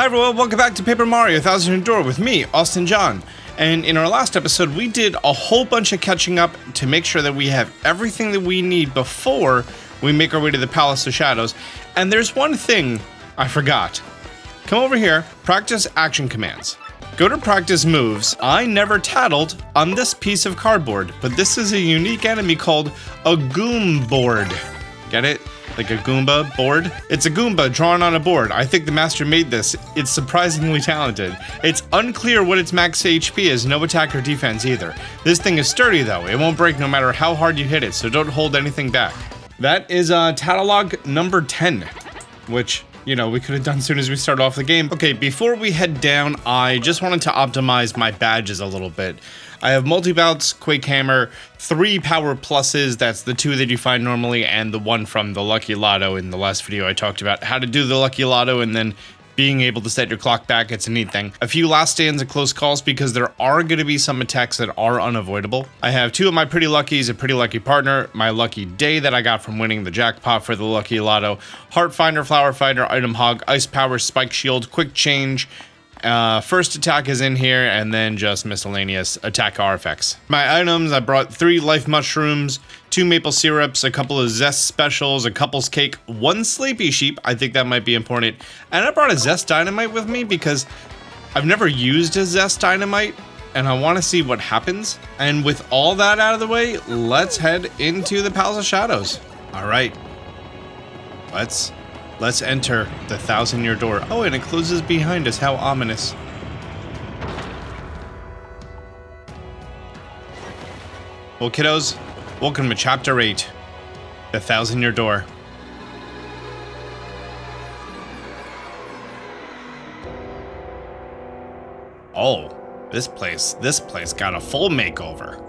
Hi everyone, welcome back to Paper Mario 1000 Door with me, Austin John. And in our last episode, we did a whole bunch of catching up to make sure that we have everything that we need before we make our way to the Palace of Shadows. And there's one thing I forgot. Come over here, practice action commands. Go to practice moves. I never tattled on this piece of cardboard, but this is a unique enemy called a Goom board. Get it? Like a Goomba board? It's a Goomba drawn on a board. I think the master made this. It's surprisingly talented. It's unclear what its max HP is, no attack or defense either. This thing is sturdy though. It won't break no matter how hard you hit it, so don't hold anything back. That is Tatalog number 10, which, you know, we could have done as soon as we started off the game. Okay, before we head down, I just wanted to optimize my badges a little bit. I have multi-bouts, Quake Hammer, 3 power pluses, that's the 2 that you find normally, and the 1 from the Lucky Lotto. In the last video I talked about how to do the Lucky Lotto and then being able to set your clock back. It's a neat thing. A few last stands and close calls because there are going to be some attacks that are unavoidable. I have 2 of my pretty luckies, a pretty lucky partner, my lucky day that I got from winning the jackpot for the Lucky Lotto, Heart Finder, Flower Finder, Item Hog, Ice Power, Spike Shield, Quick Change. First attack is in here, and then just miscellaneous attack artifacts. My items, I brought 3 life mushrooms, 2 maple syrups, a couple of zest specials, a couple's cake, 1 sleepy sheep, I think that might be important, and I brought a zest dynamite with me because I've never used a zest dynamite, and I want to see what happens. And with all that out of the way, let's head into the Palace of Shadows. Alright, Let's enter the 1000-year door. Oh, and it closes behind us. How ominous. Well, kiddos, welcome to Chapter 8, the 1000-year door. Oh, this place got a full makeover.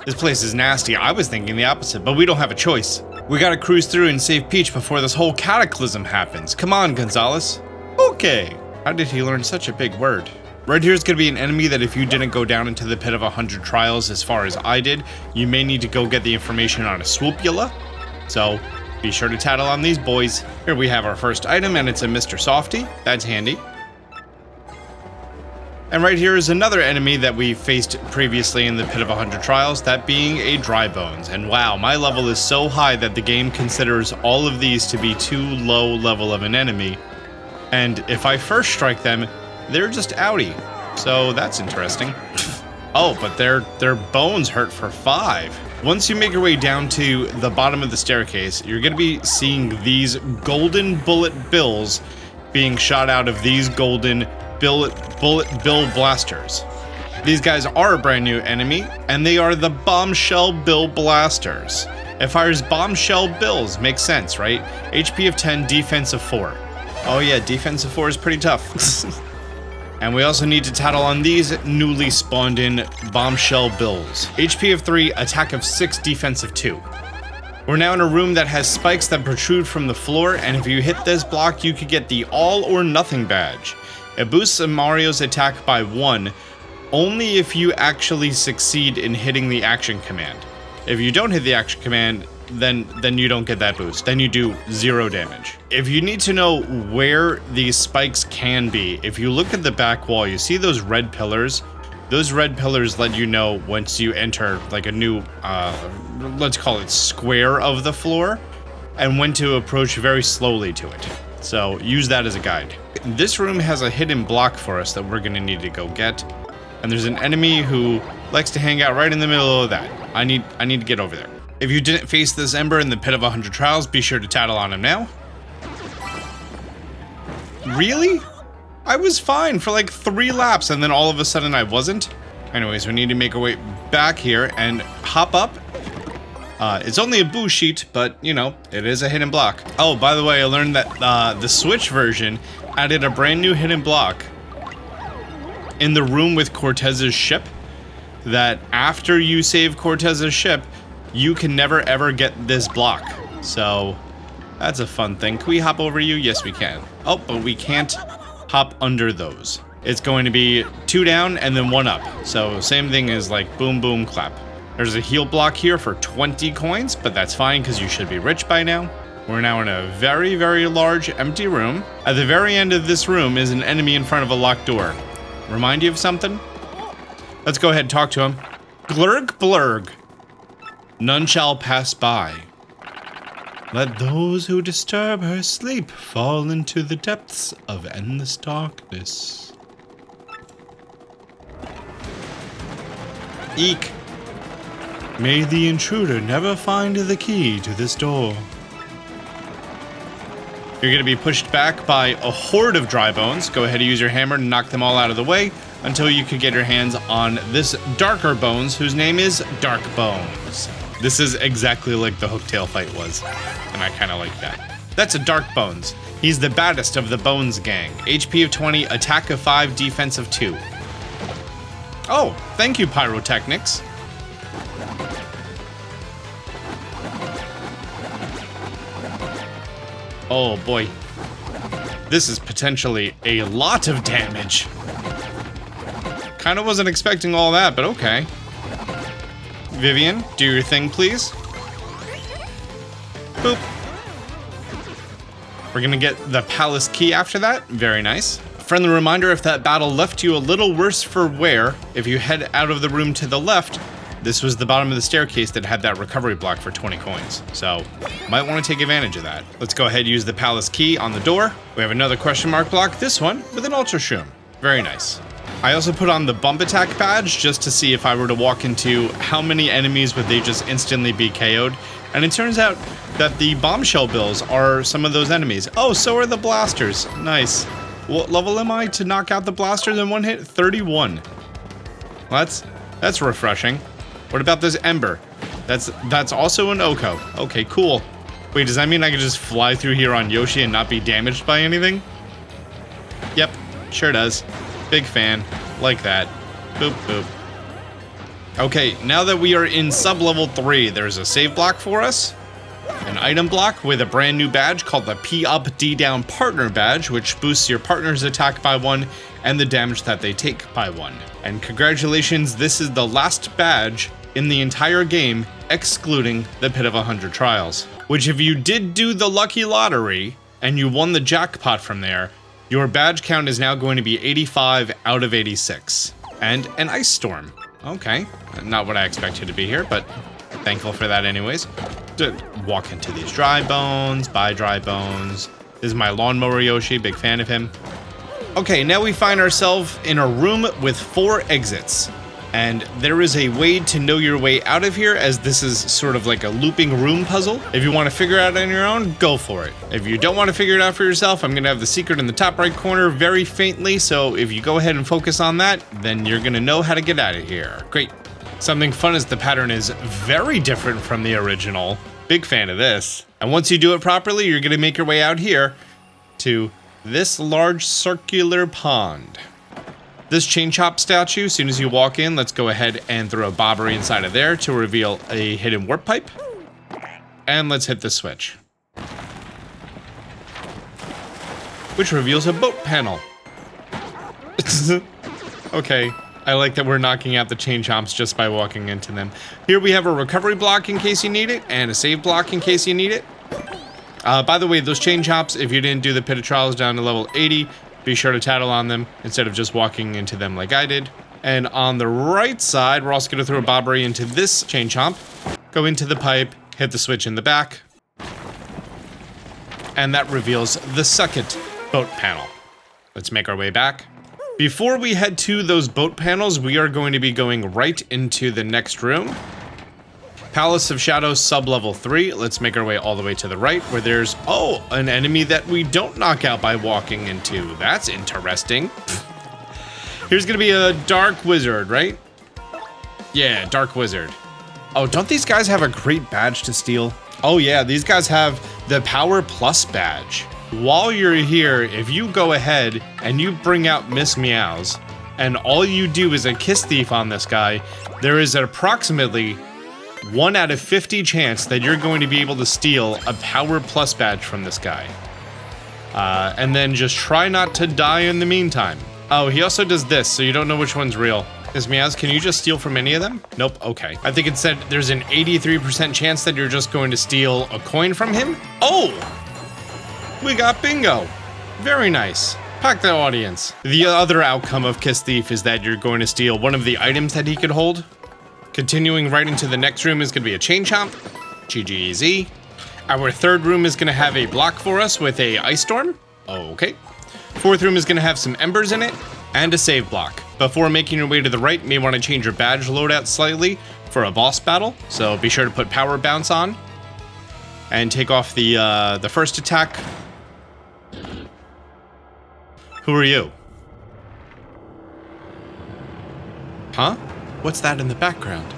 This place is nasty. I was thinking the opposite, but we don't have a choice. We gotta cruise through and save Peach before this whole cataclysm happens. Come on, Gonzalez. Okay. How did he learn such a big word? Right here's gonna be an enemy that if you didn't go down into the pit of 100 trials as far as I did, you may need to go get the information on a Swoopula. So be sure to tattle on these boys. Here we have our first item, and it's a Mr. Softy. That's handy. And right here is another enemy that we faced previously in the Pit of 100 Trials, that being a Dry Bones. And wow, my level is so high that the game considers all of these to be too low level of an enemy. And if I first strike them, they're just outie. So that's interesting. Oh, but their bones hurt for 5. Once you make your way down to the bottom of the staircase, you're going to be seeing these golden bullet bills being shot out of these golden bullet bill blasters. These guys are a brand new enemy, and they are the bombshell bill blasters. It fires bombshell bills. Makes sense, right? HP of 10, defense of 4. Oh yeah, defense of 4 is pretty tough. And we also need to tattle on these newly spawned in bombshell bills. HP of 3, attack of 6, defense of 2. We're now in a room that has spikes that protrude from the floor, and if you hit this block, you could get the all or nothing badge. It boosts Mario's attack by 1, only if you actually succeed in hitting the action command. If you don't hit the action command, then you don't get that boost. Then you do 0 damage. If you need to know where these spikes can be, if you look at the back wall, you see those red pillars? Those red pillars let you know once you enter like a new, let's call it square of the floor, and when to approach very slowly to it. So use that as a guide. This room has a hidden block for us that we're gonna need to go get. And there's an enemy who likes to hang out right in the middle of that. I need to get over there. If you didn't face this Ember in the Pit of 100 Trials, be sure to tattle on him now. Really? I was fine for like 3 laps and then all of a sudden I wasn't. Anyways, we need to make our way back here and hop up. It's only a boo sheet, but, you know, it is a hidden block. Oh, by the way, I learned that the Switch version added a brand new hidden block in the room with Cortez's ship, that after you save Cortez's ship, you can never ever get this block. So, that's a fun thing. Can we hop over you? Yes, we can. Oh, but we can't hop under those. It's going to be 2 down and then 1 up. So, same thing as like boom, boom, clap. There's a heal block here for 20 coins, but that's fine because you should be rich by now. We're now in a very, very large empty room. At the very end of this room is an enemy in front of a locked door. Remind you of something? Let's go ahead and talk to him. Glurg blurg. None shall pass by. Let those who disturb her sleep fall into the depths of endless darkness. Eek. May the intruder never find the key to this door. You're going to be pushed back by a horde of dry bones. Go ahead and use your hammer to knock them all out of the way until you can get your hands on this darker bones, whose name is Dark Bones. This is exactly like the Hooktail fight was, and I kind of like that. That's a Dark Bones. He's the baddest of the Bones gang. HP of 20, attack of 5, defense of 2. Oh, thank you, Pyrotechnics. Oh boy. This is potentially a lot of damage. Kind of wasn't expecting all that, but okay. Vivian, do your thing, please. Boop. We're gonna get the palace key after that. Very nice. Friendly reminder, if that battle left you a little worse for wear, if you head out of the room to the left, this was the bottom of the staircase that had that recovery block for 20 coins. So, might want to take advantage of that. Let's go ahead and use the palace key on the door. We have another question mark block, this one with an ultra shroom. Very nice. I also put on the bump attack badge just to see if I were to walk into how many enemies would they just instantly be KO'd. And it turns out that the bombshell bills are some of those enemies. Oh, so are the blasters. Nice. What level am I to knock out the blasters in one hit? 31. Well, that's refreshing. What about this Ember? That's also an Oko. Okay, cool. Wait, does that mean I can just fly through here on Yoshi and not be damaged by anything? Yep, sure does. Big fan. Like that. Boop, boop. Okay, now that we are in Sublevel 3, there's a save block for us. An item block with a brand new badge called the P Up D Down Partner Badge, which boosts your partner's attack by 1 and the damage that they take by 1. And congratulations, this is the last badge in the entire game, excluding the Pit of 100 Trials. Which if you did do the lucky lottery, and you won the jackpot from there, your badge count is now going to be 85 out of 86. And an Ice Storm. Okay, not what I expected to be here, but thankful for that anyways. To walk into these dry bones, buy dry bones. This is my lawnmower Yoshi, big fan of him. Okay, now we find ourselves in a room with 4 exits. And there is a way to know your way out of here, as this is sort of like a looping room puzzle. If you want to figure it out on your own, go for it. If you don't want to figure it out for yourself, I'm going to have the secret in the top right corner very faintly, so if you go ahead and focus on that, then you're going to know how to get out of here. Great. Something fun is the pattern is very different from the original. Big fan of this. And once you do it properly, you're going to make your way out here to this large circular pond. This Chain Chomp statue, as soon as you walk in, let's go ahead and throw a Bobbery inside of there to reveal a hidden warp pipe. And let's hit the switch. Which reveals a boat panel. Okay, I like that we're knocking out the Chain Chomps just by walking into them. Here we have a recovery block in case you need it, and a save block in case you need it. By the way, those Chain Chomps, if you didn't do the Pit of Trials down to level 80, be sure to tattle on them instead of just walking into them like I did. And on the right side, we're also going to throw a Bobbery into this Chain Chomp, go into the pipe, hit the switch in the back, and that reveals the second boat panel. Let's make our way back. Before we head to those boat panels, we are going to be going right into the next room. Palace of Shadows Sublevel 3. Let's make our way all the way to the right, where there's, oh, an enemy that we don't knock out by walking into. That's interesting. Here's gonna be a Dark Wizard, right? Yeah, Dark Wizard. Oh, don't these guys have a great badge to steal? Oh yeah, these guys have the Power Plus badge. While you're here, if you go ahead and you bring out Miss Meows, and all you do is a Kiss Thief on this guy, there is approximately 1 out of 50 chance that you're going to be able to steal a Power Plus badge from this guy. And then just try not to die in the meantime. Oh, he also does this, so you don't know which one's real. Miss Meows, can you just steal from any of them? Nope, okay. I think it said there's an 83% chance that you're just going to steal a coin from him. Oh! We got bingo. Very nice. Pack the audience. The other outcome of Kiss Thief is that you're going to steal one of the items that he could hold. Continuing right into the next room is going to be a chain chomp. GG. Our third room is going to have a block for us with a ice storm. Okay. Fourth room is going to have some embers in it and a save block. Before making your way to the right, you may want to change your badge loadout slightly for a boss battle. So be sure to put power bounce on and take off the first attack. Who are you? Huh? What's that in the background?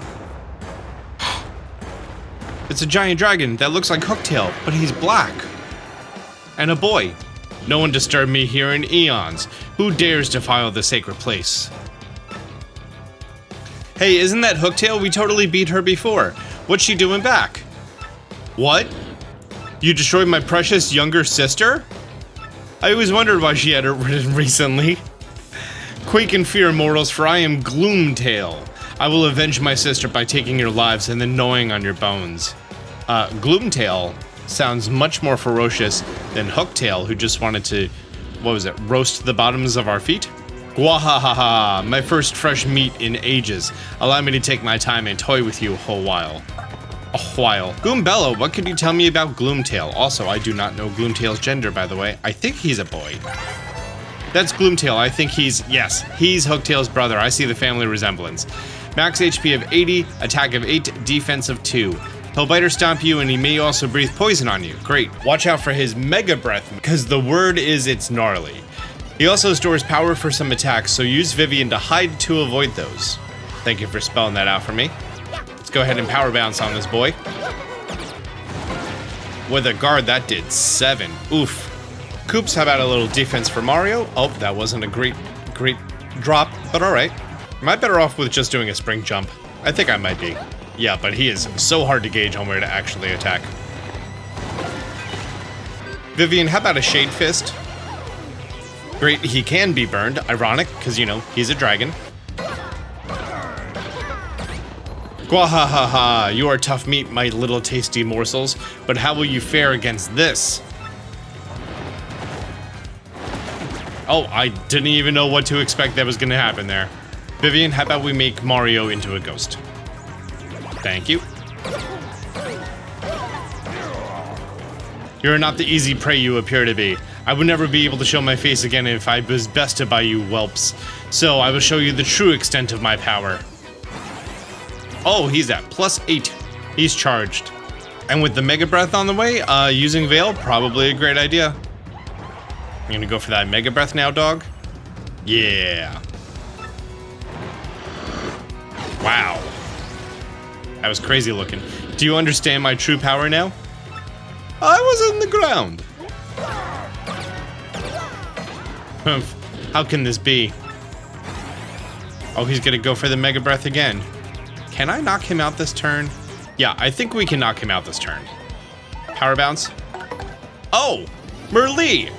It's a giant dragon that looks like Hooktail, but he's black. And a boy. No one disturbed me here in eons. Who dares defile the sacred place? Hey, isn't that Hooktail? We totally beat her before. What's she doing back? What? You destroyed my precious younger sister? I always wondered why she had it written recently. Quake in fear, mortals, for I am Gloomtail. I will avenge my sister by taking your lives and then gnawing on your bones. Gloomtail sounds much more ferocious than Hooktail, who just wanted to, roast the bottoms of our feet? Gwahahaha, my first fresh meat in ages. Allow me to take my time and toy with you a whole while. Goombella, what could you tell me about Gloomtail? Also, I do not know Gloomtail's gender, by the way. I think he's a boy. That's Gloomtail. I think he's Hooktail's brother. I see the family resemblance. Max HP of 80, attack of 8, defense of 2. He'll bite or stomp you, and he may also breathe poison on you. Great. Watch out for his Mega Breath, because the word is it's gnarly. He also stores power for some attacks, so use Vivian to hide to avoid those. Thank you for spelling that out for me. Let's go ahead and power bounce on this boy. With a guard, that did 7. Oof. Koops, how about a little defense for Mario? Oh, that wasn't a great drop, but alright. Am I better off with just doing a spring jump? I think I might be. Yeah, but he is so hard to gauge on where to actually attack. Vivian, how about a Shade Fist? Great, he can be burned. Ironic, because, you know, he's a dragon. Gwahahaha, you are tough meat, my little tasty morsels, but how will you fare against this? Oh, I didn't even know what to expect that was going to happen there. Vivian, how about we make Mario into a ghost? Thank you. You're not the easy prey you appear to be. I would never be able to show my face again if I was bested by you whelps. So I will show you the true extent of my power. Oh, he's at +8. He's charged. And with the Mega Breath on the way, using Veil, probably a great idea. I'm gonna go for that Mega Breath now, dog. Yeah. Wow. That was crazy looking. Do you understand my true power now? I was in the ground. How can this be? Oh, he's gonna go for the Mega Breath again. Can I knock him out this turn? Yeah, I think we can knock him out this turn. Power bounce. Oh, Merlee.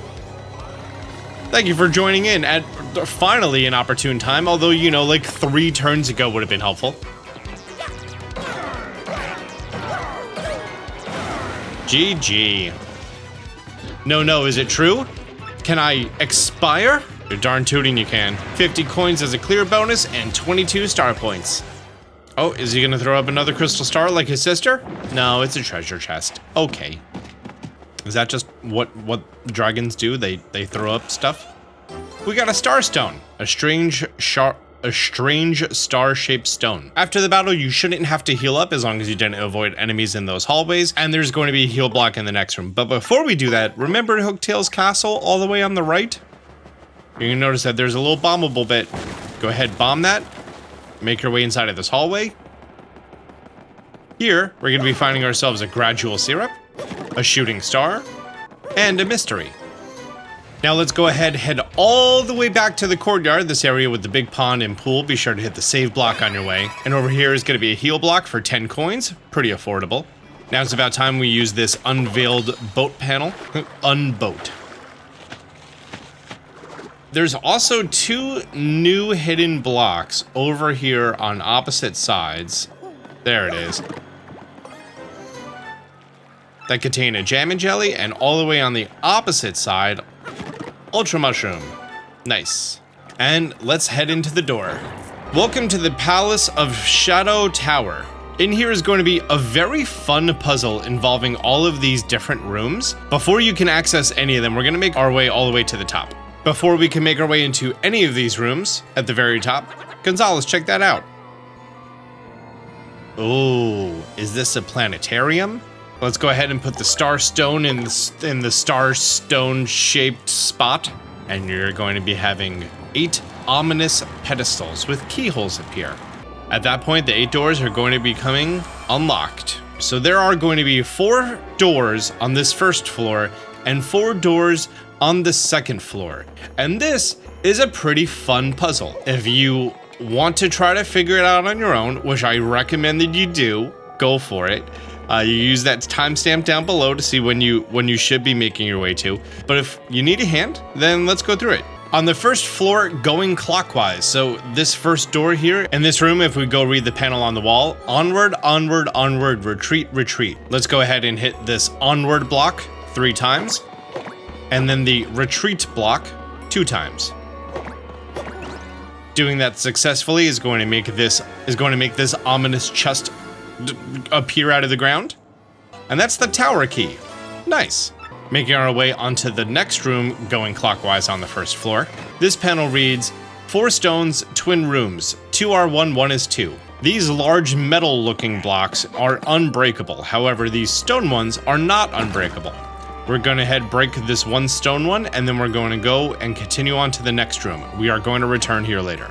Thank you for joining in at finally an opportune time, although, you know, like 3 turns ago would have been helpful. GG. No, is it true? Can I expire? You're darn tooting you can. 50 coins as a clear bonus and 22 star points. Oh, is he gonna throw up another crystal star like his sister? No, it's a treasure chest. Okay. Is that just what dragons do? They throw up stuff? We got a star stone, a strange star-shaped stone. After the battle, you shouldn't have to heal up as long as you didn't avoid enemies in those hallways, and there's going to be a heal block in the next room. But before we do that, remember Hooktail's castle all the way on the right? You're gonna notice that there's a little bombable bit. Go ahead, bomb that. Make your way inside of this hallway. Here, we're gonna be finding ourselves a gradual syrup, a shooting star, and a mystery. Now let's go ahead, head all the way back to the courtyard, this area with the big pond and pool. Be sure to hit the save block on your way. And over here is gonna be a heal block for 10 coins, pretty affordable. Now it's about time we use this unveiled boat panel. Unboat. There's also 2 new hidden blocks over here on opposite sides. There it is. That contain a jam and jelly, and all the way on the opposite side, Ultra Mushroom. Nice. And let's head into the door. Welcome to the Palace of Shadow Tower. In here is going to be a very fun puzzle involving all of these different rooms. Before you can access any of them, we're going to make our way all the way to the top. Before we can make our way into any of these rooms, at the very top, Gonzalez, check that out. Oh, is this a planetarium? Let's go ahead and put the star stone in the star stone shaped spot. And you're going to be having 8 ominous pedestals with keyholes appear. At that point, the 8 doors are going to be becoming unlocked. So there are going to be 4 doors on this first floor and 4 doors on the second floor. And this is a pretty fun puzzle. If you want to try to figure it out on your own, which I recommend that you do, go for it. You use that timestamp down below to see when you should be making your way to. But if you need a hand, then let's go through it. On the first floor, going clockwise. So this first door here, in this room, if we go read the panel on the wall, onward, onward, onward, retreat, retreat. Let's go ahead and hit this onward block 3 times. And then the retreat block 2 times. Doing that successfully is going to make this ominous chest appear out of the ground. And that's the tower key. Nice. Making our way onto the next room, going clockwise on the first floor. This panel reads, 4 stones, twin rooms. 2 are 1, 1 is 2. These large metal-looking blocks are unbreakable. However, these stone ones are not unbreakable. We're going to break this one stone one, and then we're going to go and continue on to the next room. We are going to return here later.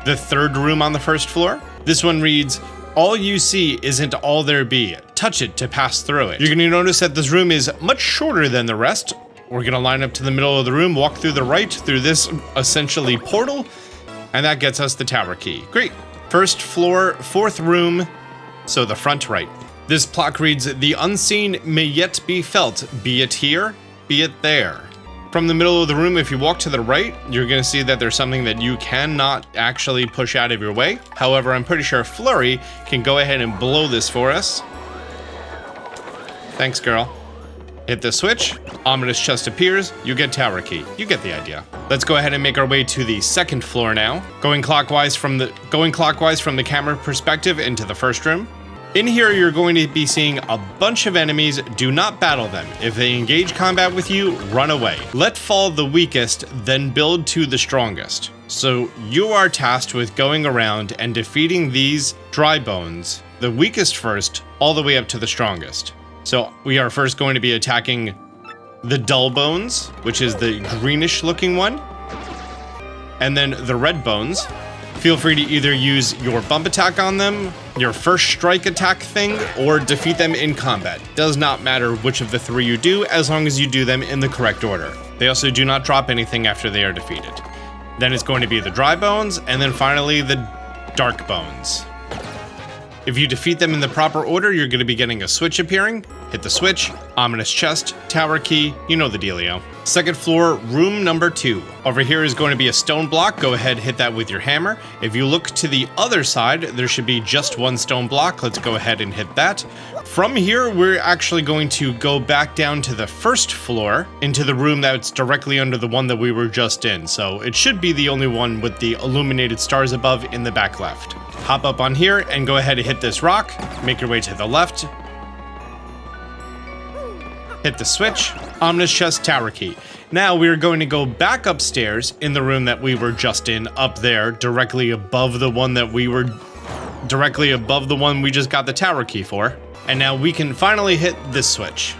The third room on the first floor. This one reads, all you see isn't all there be. Touch it to pass through it. You're going to notice that this room is much shorter than the rest. We're going to line up to the middle of the room, walk through the right, through this essentially portal, and that gets us the tower key. Great. First floor, 4th room, so the front right. This plaque reads, the unseen may yet be felt, be it here, be it there. From the middle of the room, if you walk to the right, you're going to see that there's something that you cannot actually push out of your way. However, I'm pretty sure Flurry can go ahead and blow this for us. Thanks, girl. Hit the switch, ominous chest appears, you get tower key. You get the idea. Let's go ahead and make our way to the second floor now. Going clockwise from the camera perspective into the first room. In here, you're going to be seeing a bunch of enemies. Do not battle them. If they engage combat with you, run away. Let fall the weakest, then build to the strongest. So you are tasked with going around and defeating these dry bones, the weakest first, all the way up to the strongest. So we are first going to be attacking the dull bones, which is the greenish looking one, and then the red bones. Feel free to either use your bump attack on them, your first strike attack thing, or defeat them in combat. Does not matter which of the 3 you do, as long as you do them in the correct order. They also do not drop anything after they are defeated. Then it's going to be the dry bones, and then finally the dark bones. If you defeat them in the proper order, you're going to be getting a switch appearing. Hit the switch, ominous chest, tower key, you know the dealio. Second floor, room number 2. Over here is going to be a stone block. Go ahead, hit that with your hammer. If you look to the other side, there should be just 1 stone block. Let's go ahead and hit that. From here, we're actually going to go back down to the first floor, into the room that's directly under the one that we were just in. So it should be the only one with the illuminated stars above in the back left. Hop up on here and go ahead and hit this rock. Make your way to the left. Hit the switch, ominous chest, tower key. Now we're going to go back upstairs in the room that we were just in, up there, directly above the one we just got the tower key for. And now we can finally hit this switch,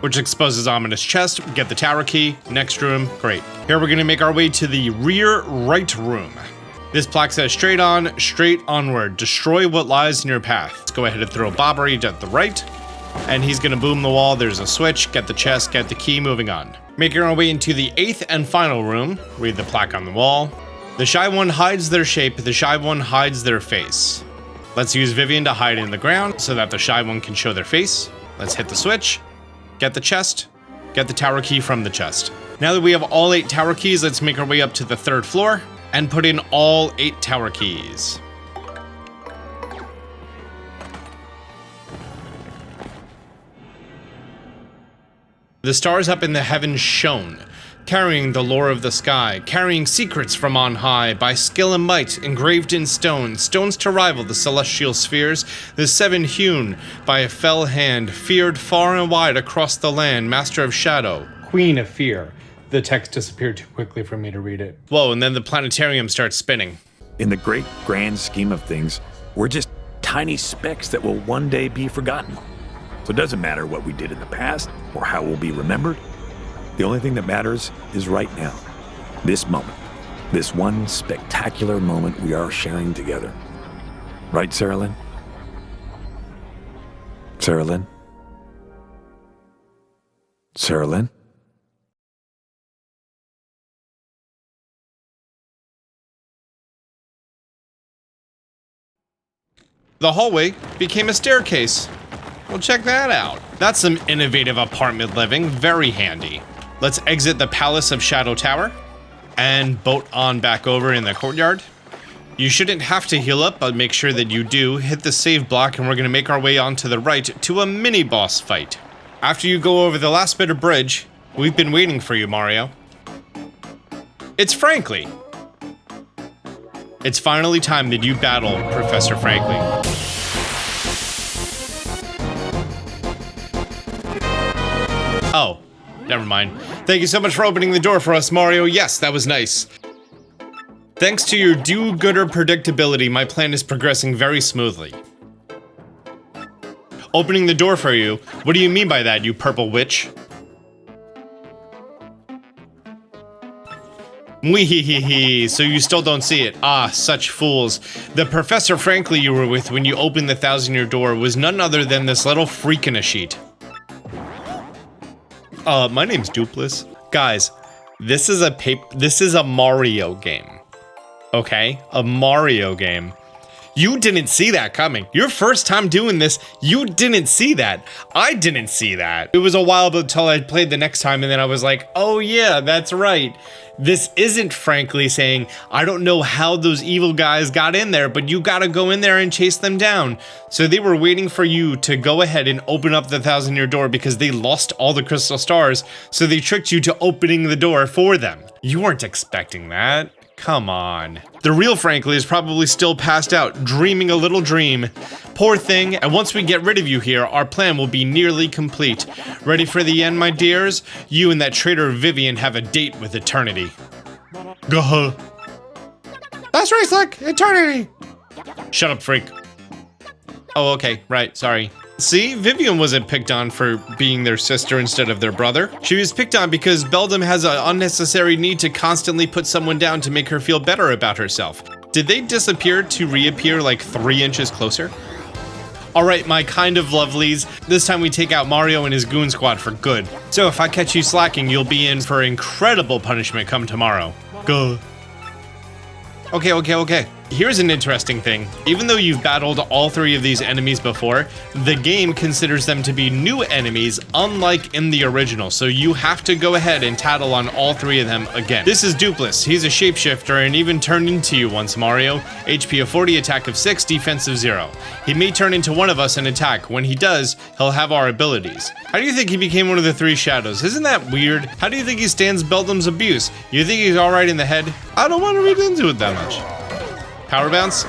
which exposes ominous chest, get the tower key, next room, great. Here we're gonna make our way to the rear right room. This plaque says straight on, straight onward, destroy what lies in your path. Let's go ahead and throw Bobbery at the right. And he's gonna boom the wall. There's a switch, get the chest, get the key, moving on. Making our way into the 8th and final room. Read the plaque on the wall. The shy one hides their shape, the shy one hides their face. Let's use Vivian to hide in the ground so that the shy one can show their face. Let's hit the switch, get the chest, get the tower key from the chest. Now that we have all 8 tower keys, let's make our way up to the 3rd floor and put in all 8 tower keys. The stars up in the heavens shone, carrying the lore of the sky, carrying secrets from on high, by skill and might, engraved in stone, stones to rival the celestial spheres, the 7 hewn by a fell hand, feared far and wide across the land, master of shadow, queen of fear. The text disappeared too quickly for me to read it. Whoa, and then the planetarium starts spinning. In the great grand scheme of things, we're just tiny specks that will one day be forgotten. So it doesn't matter what we did in the past or how we'll be remembered. The only thing that matters is right now. This moment. This one spectacular moment we are sharing together. Right, Sarah Lynn? Sarah Lynn? Sarah Lynn? The hallway became a staircase. Well, check that out. That's some innovative apartment living, very handy. Let's exit the Palace of Shadow Tower and boat on back over in the courtyard. You shouldn't have to heal up, but make sure that you do. Hit the save block and we're gonna make our way on to the right to a mini boss fight. After you go over the last bit of bridge, we've been waiting for you, Mario. It's Frankly. It's finally time that you battle Professor Frankly. Oh, never mind. Thank you so much for opening the door for us, Mario. Yes, that was nice. Thanks to your do-gooder predictability, my plan is progressing very smoothly. Opening the door for you? What do you mean by that, you purple witch? Mwehehehe, so you still don't see it. Ah, such fools. The Professor Frankly you were with when you opened the 1,000-year door was none other than this little freak in a sheet. My name's Doopliss. Guys, this is a Mario game. Okay? A Mario game. You didn't see that coming. Your first time doing this, you didn't see that. I didn't see that. It was a while until I played the next time and then I was like, oh yeah, that's right. This isn't Frankly saying, I don't know how those evil guys got in there, but you gotta go in there and chase them down. So they were waiting for you to go ahead and open up the 1,000-year door because they lost all the crystal stars, so they tricked you to opening the door for them. You weren't expecting that. Come on. The real Frankly is probably still passed out, dreaming a little dream. Poor thing, and once we get rid of you here, our plan will be nearly complete. Ready for the end, my dears? You and that traitor Vivian have a date with eternity. Gah. That's right, Slick! Eternity! Shut up, freak. Oh, okay, right, sorry. See, Vivian wasn't picked on for being their sister instead of their brother. She was picked on because Beldam has an unnecessary need to constantly put someone down to make her feel better about herself. Did they disappear to reappear like 3 inches closer? Alright, my kind of lovelies, this time we take out Mario and his goon squad for good. So if I catch you slacking, you'll be in for incredible punishment come tomorrow. Go. Okay. Here's an interesting thing. Even though you've battled all 3 of these enemies before, the game considers them to be new enemies, unlike in the original, so you have to go ahead and tattle on all 3 of them again. This is Doopliss. He's a shapeshifter and even turned into you once, Mario. HP of 40, attack of 6, defense of 0. He may turn into one of us and attack. When he does, he'll have our abilities. How do you think he became one of the 3 shadows? Isn't that weird? How do you think he stands Beldam's abuse? You think he's alright in the head? I don't want to read into it that much. Power bounce.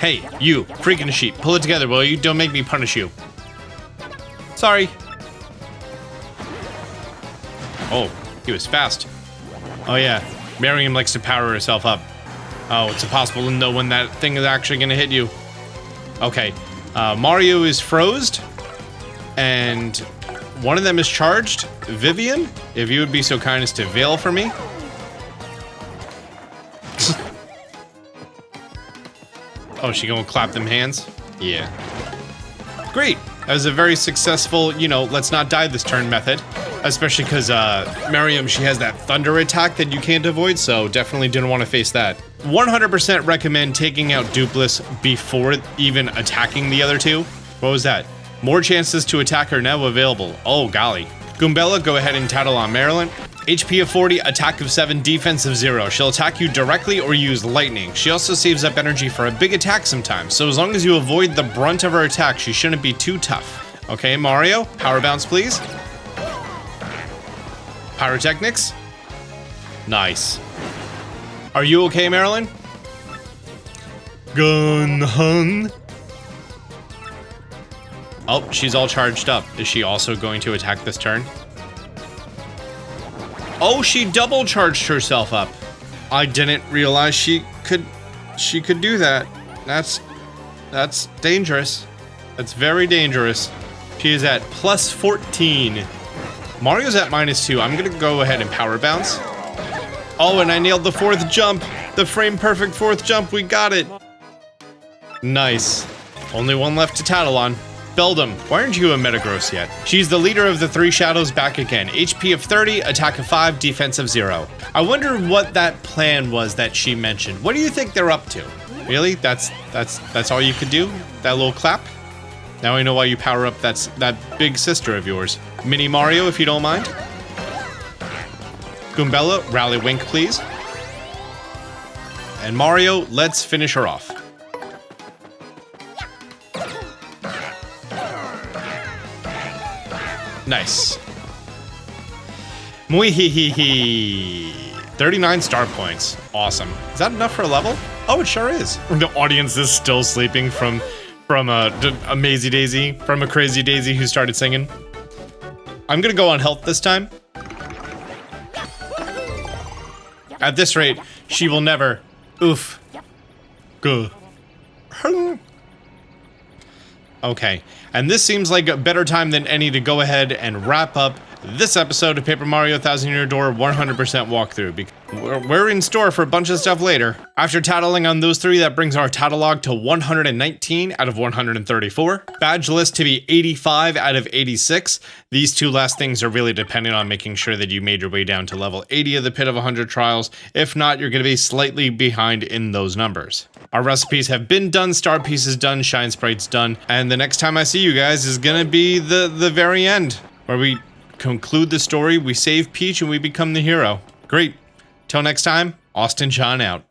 Hey, you, freaking sheep. Pull it together, will you? Don't make me punish you. Sorry. Oh, he was fast. Oh yeah, Marilyn likes to power herself up. Oh, it's impossible to know when that thing is actually gonna hit you. Okay, Mario is frozed, and one of them is charged. Vivian, if you would be so kind as to veil for me. Oh, she gonna clap them hands? Yeah. Great. That was a very successful, you know, let's not die this turn method. Especially because, Miriam, she has that thunder attack that you can't avoid, so definitely didn't want to face that. 100% recommend taking out Doopliss before even attacking the other 2. What was that? More chances to attack are now available. Oh, golly. Goombella, go ahead and tattle on Marilyn. HP of 40, attack of 7, defense of 0. She'll attack you directly or use lightning. She also saves up energy for a big attack sometimes, so as long as you avoid the brunt of her attack, she shouldn't be too tough. Okay, Mario, power bounce please. Pyrotechnics. Nice. Are you okay, Marilyn? Gun hun. Oh, she's all charged up. Is she also going to attack this turn? Oh, she double charged herself up. I didn't realize she could do that. That's dangerous. That's very dangerous. She is at plus 14. Mario's at -2. I'm gonna go ahead and power bounce. Oh, and I nailed the 4th jump. The frame perfect 4th jump. We got it. Nice. Only one left to tattle on. Beldam, why aren't you a Metagross yet? She's the leader of the 3 shadows back again. HP of 30, attack of 5, defense of 0. I wonder what that plan was that she mentioned. What do you think they're up to? Really? That's all you could do? That little clap? Now I know why you power up that big sister of yours. Mini Mario, if you don't mind. Goombella, rally wink, please. And Mario, let's finish her off. Nice. Mwehehehe. 39 star points. Awesome. Is that enough for a level? Oh, it sure is. The audience is still sleeping from a Mazy Daisy, from a Crazy Daisy who started singing. I'm gonna go on health this time. At this rate, she will never. Oof. Good. Okay, and this seems like a better time than any to go ahead and wrap up this episode of Paper Mario Thousand Year Door 100% walkthrough, because we're in store for a bunch of stuff later. After tattling on those 3, that brings our tattle log to 119 out of 134. Badge list to be 85 out of 86. These 2 last things are really dependent on making sure that you made your way down to level 80 of the Pit of 100 Trials. If not, you're going to be slightly behind in those numbers. Our recipes have been done, star pieces done, shine sprites done, and the next time I see you guys is going to be the very end, where we conclude the story, we save Peach, and we become the hero. Great. Till next time, Austin John out.